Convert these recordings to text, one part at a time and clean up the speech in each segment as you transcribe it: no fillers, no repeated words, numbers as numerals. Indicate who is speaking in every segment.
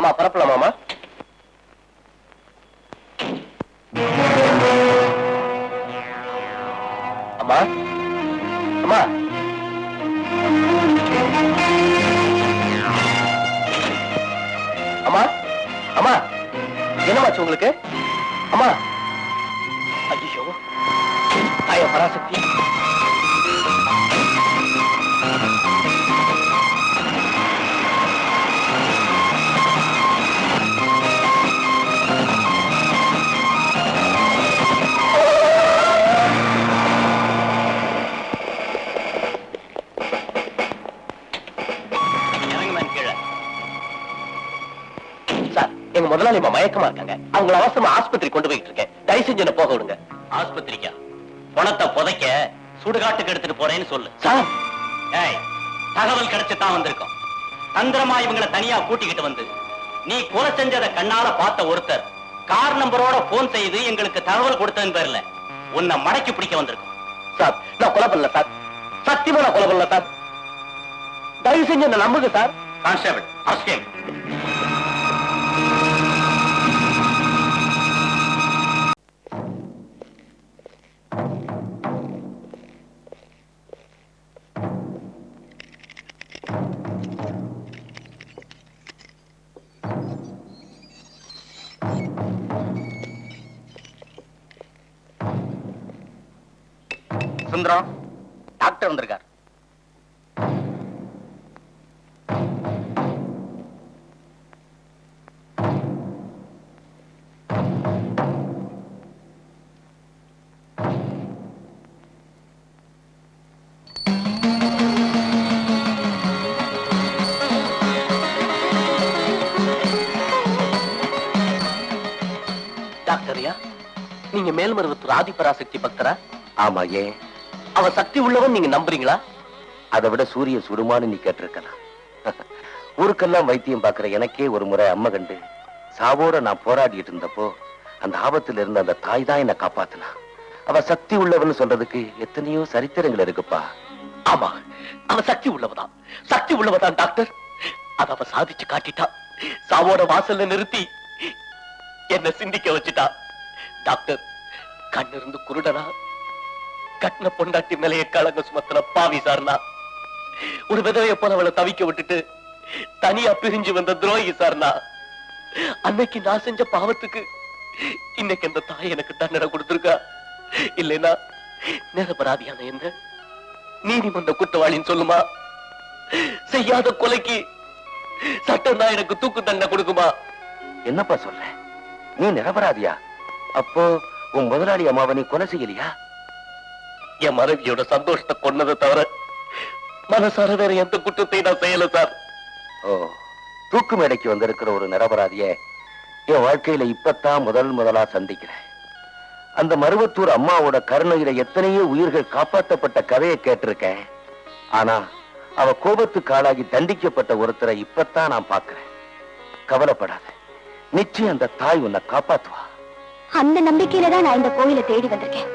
Speaker 1: அம்மா பரப்பலாமாமா? அம்மா அம்மா அம்மா அம்மா என்னமாச்சு உங்களுக்கு? அம்மா ஐயோ தாய பராசக்தி. எங்க முதலாளி மயக்கமா இருக்காங்க. அவங்களை அவசரமா ஆஸ்பத்திரி கொண்டு போயிட்டு இருக்கேன். தயவு செஞ்சு என்ன போக விடுங்க.
Speaker 2: ஆஸ்பத்திரிக்கா? பணத்தை புதைக்க சுடுகாட்டுக்கு எடுத்துட்டு போறேன்னு சொல்லு.
Speaker 1: சார்
Speaker 2: தகவல் கிடைச்சுதான் வந்திருக்கோம். தந்திரமா இவங்களை தனியா கூட்டிக்கிட்டு வந்து நீ கொலை செஞ்சதை கண்ணால பார்த்த ஒருத்தர் கார் நம்பரோட போன் செய்து எங்களுக்கு தகவல் கொடுத்ததன் பேர்ல உன்னை மடக்கி பிடிக்க வந்திருக்கோம்.
Speaker 1: சார் நான் கொலை பண்ணல சார். சத்தியமா நான் கொலை பண்ணல சார். தயவு செஞ்சு என்ன நம்புங்க சார்.
Speaker 2: கான்ஸ்டபிள் அஸ்கேம். சுந்தரம், டாக்டர் வந்திருக்கார்.
Speaker 1: டாக்டரியா, நீங்க மேல்மருவத்தூர் ஆதிபராசக்தி பக்தரா?
Speaker 3: ஆமா. ஏன்?
Speaker 1: அவ சக்தி உள்ளவன் நீங்க நம்புறீங்களா?
Speaker 3: அதை விட சூரிய சுடுமான்னு நீ கேட்டிருக்கலாம். ஊருக்கெல்லாம் வைத்தியம் பாக்குற எனக்கே ஒரு முறை அம்மை கண்டு சாவோட நான் போராடிட்டு இருந்தப்போ அந்த ஆபத்துல இருந்த அந்த தாய் தான் என்ன காப்பாத்தினா. அவ சக்தி உள்ளவன்னு சொல்றதுக்கு எத்தனையோ சரித்திரங்கள் இருக்குப்பா.
Speaker 1: ஆமா, அவ சக்தி உள்ளவதான். சக்தி உள்ளவதான் டாக்டர். அத அவ சாதிச்சு காட்டிட்டா. சாவோட வாசல்ல நிறுத்தி என்ன சிந்திக்க வச்சுட்டா. டாக்டர், கண்ணிருந்து குருடனா, கட்டின பொண்டாட்டி மேலைய கலங்க சுமத்தின பாவி சார்னா, ஒரு விதவைய போல அவளை தவிக்க விட்டுட்டு தனியா பிரிஞ்சு வந்த துரோகி சார்னா, அன்னைக்கு நான் செஞ்ச பாவத்துக்கு இன்னைக்கு அந்த தாய் எனக்கு தண்டனை கொடுத்திருக்கா. இல்லைன்னா நிரபராதியான என்ன நீதிமன்ற குற்றவாளின்னு சொல்லுமா? செய்யாத கொலைக்கு சட்டம் தான் எனக்கு தூக்கு தண்டனை கொடுக்குமா?
Speaker 3: என்னப்பா சொல்ற? நீ நிரபராதியா? அப்போ உன் முதலாளி அம்மாவை நீ கொலை செய்யலையா?
Speaker 1: என் மனைவியோட சந்தோஷத்தை கொன்னதை தவிர மனசார வேற எந்த குற்றத்தை நான் செய்யல சார்.
Speaker 3: ஓ, தூக்கு மேடைக்கு வந்திருக்கிற ஒரு நிரபராதிய என் வாழ்க்கையில இப்பத்தான் முதலா சந்திக்கிறேன். அந்த மருவத்தூர் அம்மாவோட கருணையில எத்தனையோ உயிர்கள் காப்பாற்றப்பட்ட கதையை கேட்டிருக்கேன். ஆனா அவ கோபத்துக்கு ஆளாகி தண்டிக்கப்பட்ட ஒருத்தரை இப்பத்தான் நான் பார்க்கிறேன். கவலைப்படாத, நிச்சயம் அந்த தாய் உன்னை காப்பாத்துவா.
Speaker 4: அந்த நம்பிக்கையில தான் நான் இந்த கோயிலை தேடி வந்திருக்கேன்.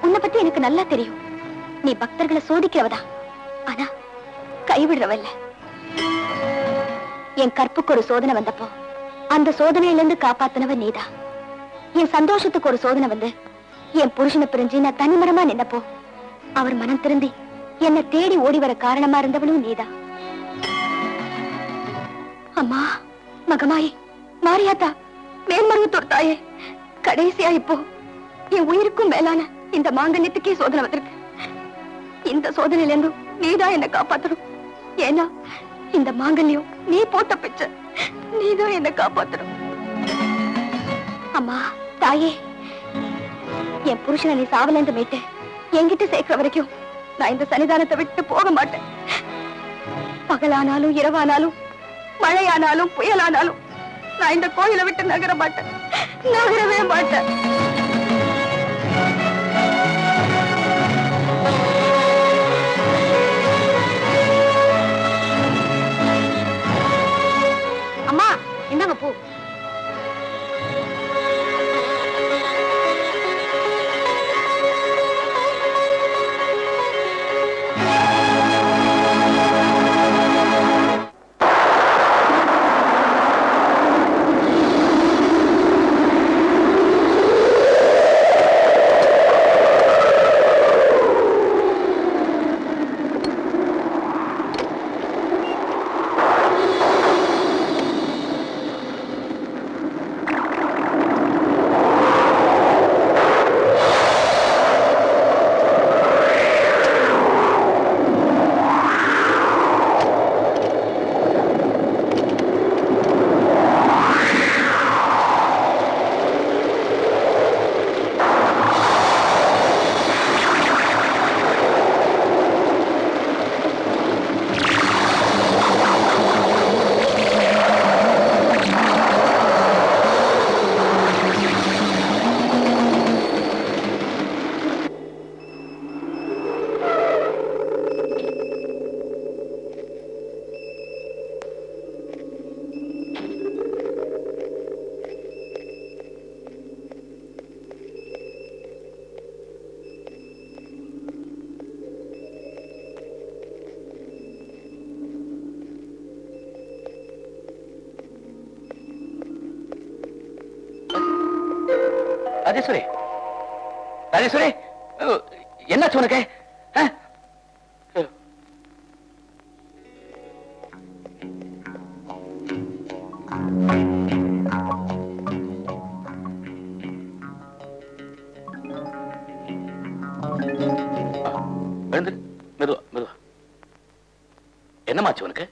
Speaker 4: உன்னை பத்தி எனக்கு நல்லா தெரியும். நீ பக்தர்களை சோதிக்கிறவதா, ஆனா கைவிடுறவல்ல. என் கற்புக்கு ஒரு சோதனை வந்தப்போ அந்த சோதனையிலிருந்து காப்பாத்தினவ நீதான். என் சந்தோஷத்துக்கு ஒரு சோதனை வந்து என் புருஷனை பிரிஞ்சு நான் தனிமரமா நின்னப்போ அவர் மனம் திருந்தி என்னை தேடி ஓடி வர காரணமா இருந்தவளும் நீதான். அம்மா, மகமாயி, மாரியாத்தா, மேல்மருவத்தூர் தாயே, கடைசியா இப்போ என் உயிருக்கும் மேலான இந்த மாங்கல்யத்துக்கே சோதனை வந்திருக்கு. இந்த சோதனையில இருந்தும் நீதான் என்ன காப்பாத்தணும். ஏன்னா இந்த மாங்கல்யம் நீ போட்ட பிச்சை. நீதான் என்ன காப்பாத்தணும். அம்மா, தாயே, என் புருஷனை நீ சாவலேந்து மீட்டு என்கிட்ட சேர்க்கிற வரைக்கும் நான் இந்த சன்னிதானத்தை விட்டு போக மாட்டேன். பகலானாலும் இரவானாலும் மழையானாலும் புயலானாலும் நான் இந்த கோயிலை விட்டு நகர மாட்டேன். நகரவே மாட்டேன். அம்மா, இந்தாங்க பூ.
Speaker 3: ராஜேஸ்வரி, ராஜேஸ்வரி, என்னாச்சு உனக்கு? எழுந்து, மெதுவா மெதுவா. என்னமாச்சு உனக்கு?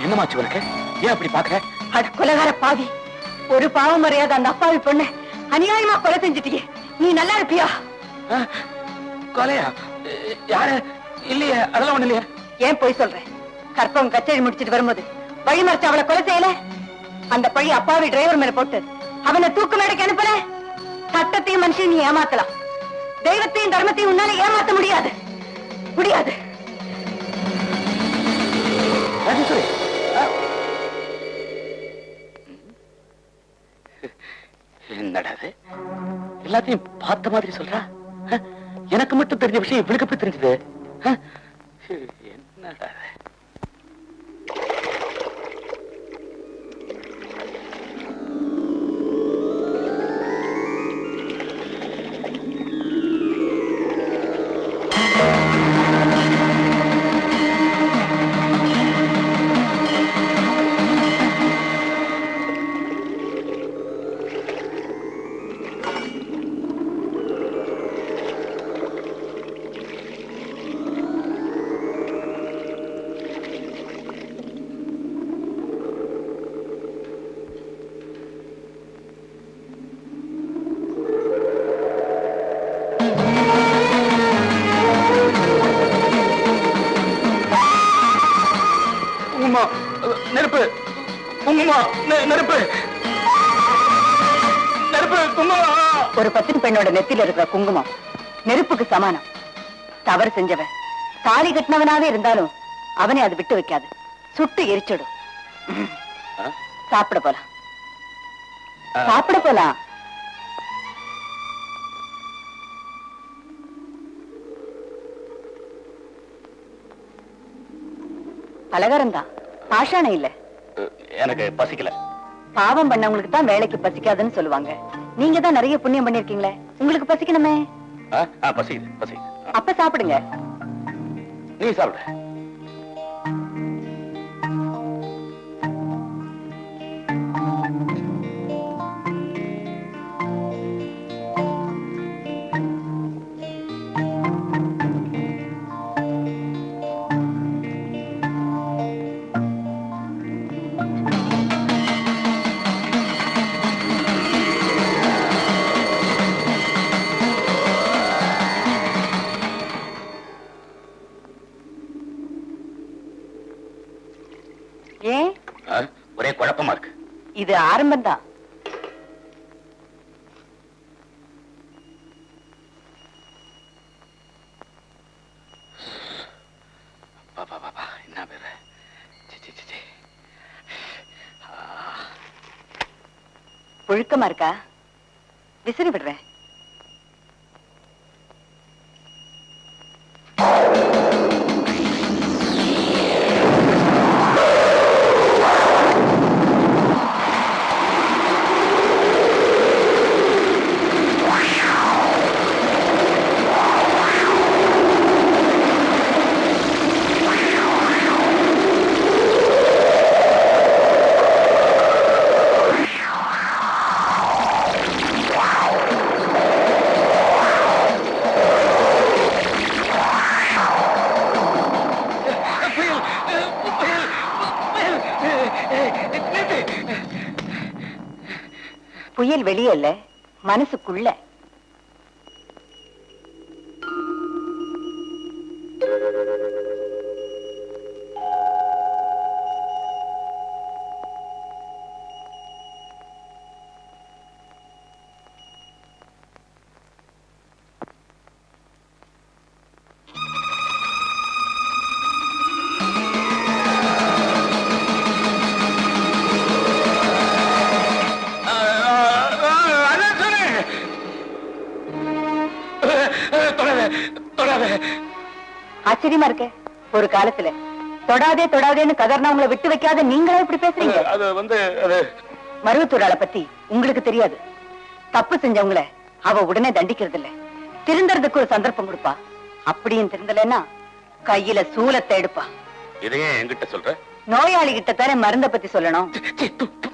Speaker 3: என்னமாச்சு உனக்கு? ஏன் அப்படி பாக்குற?
Speaker 4: அட கொலைகார பாவி, ஒரு பாவம் மறையாத அந்த அப்பாவி பொண்ணு அநியாயமா கொலை செஞ்சிட்டீங்க. நீ நல்லா இருப்பியா?
Speaker 3: கொலையா? யாரு? இல்லையே, அதெல்லாம் ஒண்ணு இல்லையே.
Speaker 4: ஏன் போய் சொல்றேன்? கற்பகம் கச்சேரி முடிச்சிட்டு வரும்போது வழி மறைச்சு அவளை கொலை செய்யல? அந்த பழி அப்பாவி டிரைவர் மேல போட்டு அவனை தூக்கு மேடைக்கு அனுப்பல? சட்டத்தையும் மனுஷன் நீ ஏமாத்தலாம், தெய்வத்தையும் தர்மத்தையும் உன்னால ஏமாத்த முடியாது, முடியாது.
Speaker 3: ராஜேஸ்வரி, என்னடா இது? எல்லாத்தையும் பார்த்த மாதிரி சொல்றா. எனக்கு மட்டும் தெரிஞ்ச விஷயம் இவளுக்கு எப்படி தெரிஞ்சது? என்னடா இது? நெருப்பு, குங்குமம், நெருப்பு, நெருப்பு, குங்குமம்.
Speaker 4: ஒரு பத்தின் பெண்ணோட நெத்தில இருக்கிற குங்குமம் நெருப்புக்கு சமானம். தவறு செஞ்சவன் தாலி கட்டினவனாவே இருந்தாலும் அவனை அது விட்டு வைக்காது, சுட்டு எரிச்சிடும். சாப்பிட போலாம், சாப்பிட போலாம். பலகாரம் தான், பாஷாணம் இல்ல.
Speaker 3: எனக்கு பசிக்கல.
Speaker 4: பாவம் பண்ணவங்களுக்கு தான் வேலைக்கு பசிக்காதுன்னு சொல்லுவாங்க. நீங்க தான் நிறைய புண்ணியம் பண்ணிருக்கீங்களே, உங்களுக்கு பசிக்கணுமே.
Speaker 3: பசிக்குது, பசிக்குது.
Speaker 4: அப்ப சாப்பிடுங்க.
Speaker 3: நீ சாப்பிடு.
Speaker 4: ஏன்
Speaker 3: ஒரே குழப்பமா இருக்கு?
Speaker 4: இது ஆரம்பம் தான்.
Speaker 3: என்ன பேரு?
Speaker 4: புழுக்கமா இருக்கா? விசிறி விடுறேன். புயல் வெளியே இல்ல, மனசுக்குள்ள.
Speaker 5: ஆச்சரியமா இருக்கே. ஒரு காலத்துல தொடாதே தொடாதேன்னு கதர்னவங்களை விட்டு வைக்காத நீங்களா இப்படி பேசுறீங்க?
Speaker 3: அது வந்து அது
Speaker 5: மருவத்தூராளை பத்தி உங்களுக்கு தெரியாது. தப்பு செஞ்சவங்கள அவ உடனே தண்டிக்கிறது இல்ல, திருந்தறதுக்கு ஒரு சந்தர்ப்பம் கொடுப்பா. அப்படியும் திருந்தலைன்னா கையில சூலத்தை எடுப்பா.
Speaker 3: இதையே என்கிட்ட சொல்ற?
Speaker 5: நோயாளி கிட்ட தானே மருந்த பத்தி சொல்லணும்.